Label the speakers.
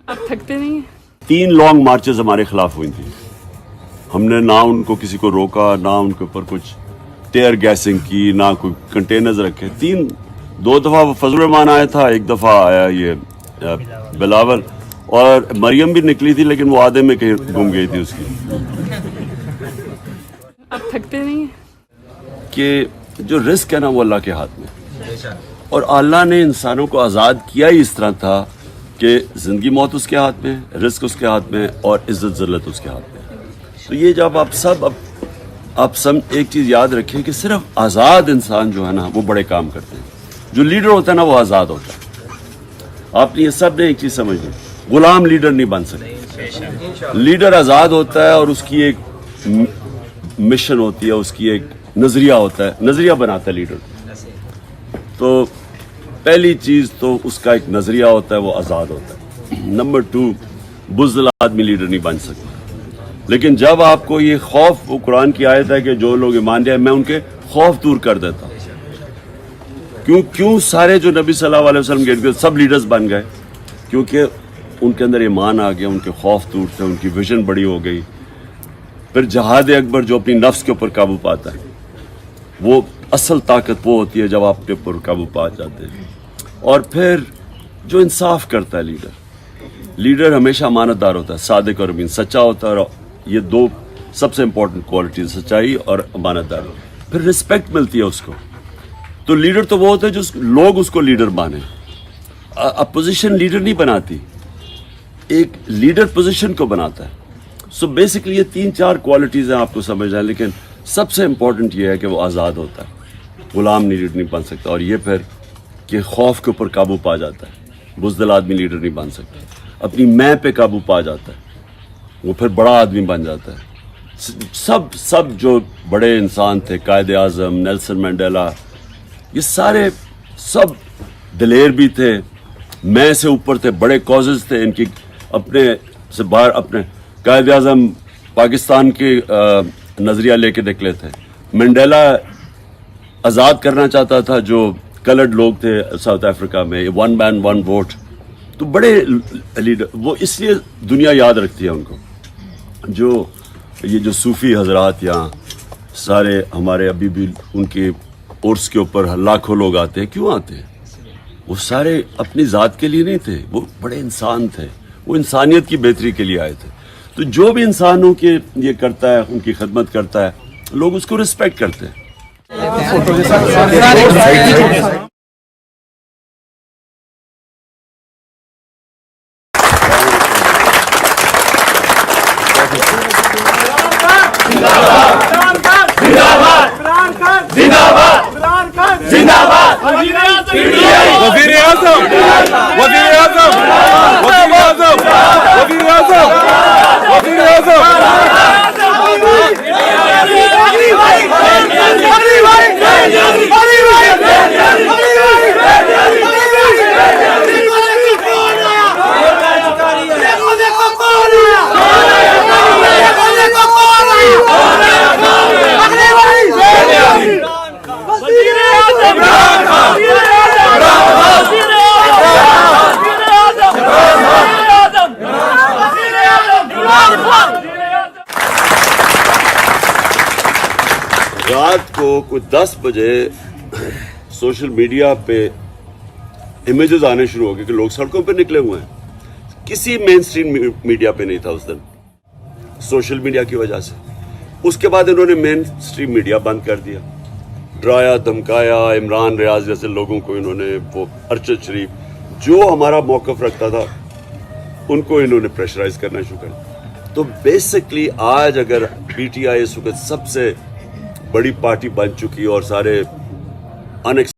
Speaker 1: آپ تھکتے نہیں ہیں؟
Speaker 2: 3 لانگ مارچز ہمارے خلاف ہوئی تھیں. ہم نے نہ ان کو کسی کو روکا، نہ ان کے اوپر کچھ ٹیئر گیسنگ کی، نہ کوئی کنٹینرز رکھے. 2 دفعہ وہ فضل الرحمان آیا تھا، 1 دفعہ آیا یہ بلاول، اور مریم بھی نکلی تھی لیکن وہ آدھے میں کہیں گم گئی تھی اس کی.
Speaker 1: آپ تھکتے نہیں ہیں؟
Speaker 2: کہ جو رزق ہے نا وہ اللہ کے ہاتھ میں، اور اللہ نے انسانوں کو آزاد کیا ہی اس طرح تھا کہ زندگی موت اس کے ہاتھ میں، رزق اس کے ہاتھ میں، اور عزت ذلت اس کے ہاتھ میں. تو یہ جب آپ سب ایک چیز یاد رکھیں کہ صرف آزاد انسان جو ہے نا وہ بڑے کام کرتے ہیں. جو لیڈر ہوتا ہے نا وہ آزاد ہوتا ہے. آپ نے یہ سب نے ایک چیز سمجھنی، غلام لیڈر نہیں بن سکتے. لیڈر آزاد ہوتا ہے اور اس کی ایک مشن ہوتی ہے، اس کی ایک نظریہ ہوتا ہے، نظریہ بناتا ہے لیڈر. تو پہلی چیز تو اس کا ایک نظریہ ہوتا ہے، وہ آزاد ہوتا ہے. نمبر 2، بزدل آدمی لیڈر نہیں بن سکتا. لیکن جب آپ کو یہ خوف، وہ قرآن کی آیت ہے کہ جو لوگ ایمان لے آئے میں ان کے خوف دور کر دیتا ہوں. کیوں سارے جو نبی صلی اللہ علیہ وسلم کے سب لیڈرز بن گئے؟ کیونکہ ان کے اندر ایمان آ گیا، ان کے خوف دور تھے، ان کی ویژن بڑی ہو گئی. پھر جہاد اکبر جو اپنی نفس کے اوپر قابو پاتا ہے، وہ اصل طاقت وہ ہوتی ہے جب آپ اپنے اوپر قابو پا جاتے ہیں. اور پھر جو انصاف کرتا ہے لیڈر ہمیشہ امانت دار ہوتا ہے، صادق اور امین، سچا ہوتا ہے. اور یہ 2 سب سے امپورٹنٹ کوالٹیز، سچائی اور امانت داری. پھر رسپیکٹ ملتی ہے اس کو. تو لیڈر تو وہ ہوتا ہے جو لوگ اس کو لیڈر مانیں. اپوزیشن لیڈر نہیں بناتی، ایک لیڈر پوزیشن کو بناتا ہے. سو بیسکلی یہ 3-4 کوالٹیز ہیں آپ کو سمجھ آئیں. لیکن سب سے امپورٹنٹ یہ ہے کہ وہ آزاد ہوتا ہے، غلام لیڈر نہیں بن سکتا. اور یہ پھر کہ خوف کے اوپر قابو پا جاتا ہے. بزدل آدمی لیڈر نہیں بن سکتا. اپنی میں پہ قابو پا جاتا ہے، وہ پھر بڑا آدمی بن جاتا ہے. سب جو بڑے انسان تھے، قائد اعظم، نیلسن منڈیلا، یہ سارے سب دلیر بھی تھے، میں سے اوپر تھے، بڑے کازز تھے ان کی. اپنے سے باہر، اپنے قائد اعظم پاکستان کی نظریہ لے کے نکلے تھے. منڈیلا آزاد کرنا چاہتا تھا جو کلرڈ لوگ تھے ساؤتھ افریقہ میں، 1 مین 1 ووٹ. تو بڑے لیڈر، وہ اس لیے دنیا یاد رکھتی ہے ان کو. جو صوفی حضرات یہاں سارے ہمارے ابھی بھی ان کے عرس کے اوپر لاکھوں لوگ آتے ہیں. کیوں آتے ہیں؟ وہ سارے اپنی ذات کے لیے نہیں تھے، وہ بڑے انسان تھے، وہ انسانیت کی بہتری کے لیے آئے تھے. تو جو بھی انسانوں کے یہ کرتا ہے، ان کی خدمت کرتا ہے، لوگ اس کو رسپیکٹ کرتے ہیں.
Speaker 3: وزیر اعظم وزیر اعظم وزیر اعظم وزیر اعظم وزیر
Speaker 2: رات کو کوئی 10 بجے سوشل میڈیا پہ امیجز آنے شروع ہو گئے کہ لوگ سڑکوں پہ نکلے ہوئے ہیں. کسی مین اسٹریم میڈیا پہ نہیں تھا اس دن، سوشل میڈیا کی وجہ سے. اس کے بعد انہوں نے مین اسٹریم میڈیا بند کر دیا، ڈرایا دھمکایا. عمران ریاض جیسے لوگوں کو انہوں نے، وہ ارشد شریف جو ہمارا موقف رکھتا تھا ان کو انہوں نے پریشرائز کرنا شروع کر دیا. تو بیسکلی آج اگر پی ٹی آئی اس وقت سب سے بڑی پارٹی بن چکی اور سارے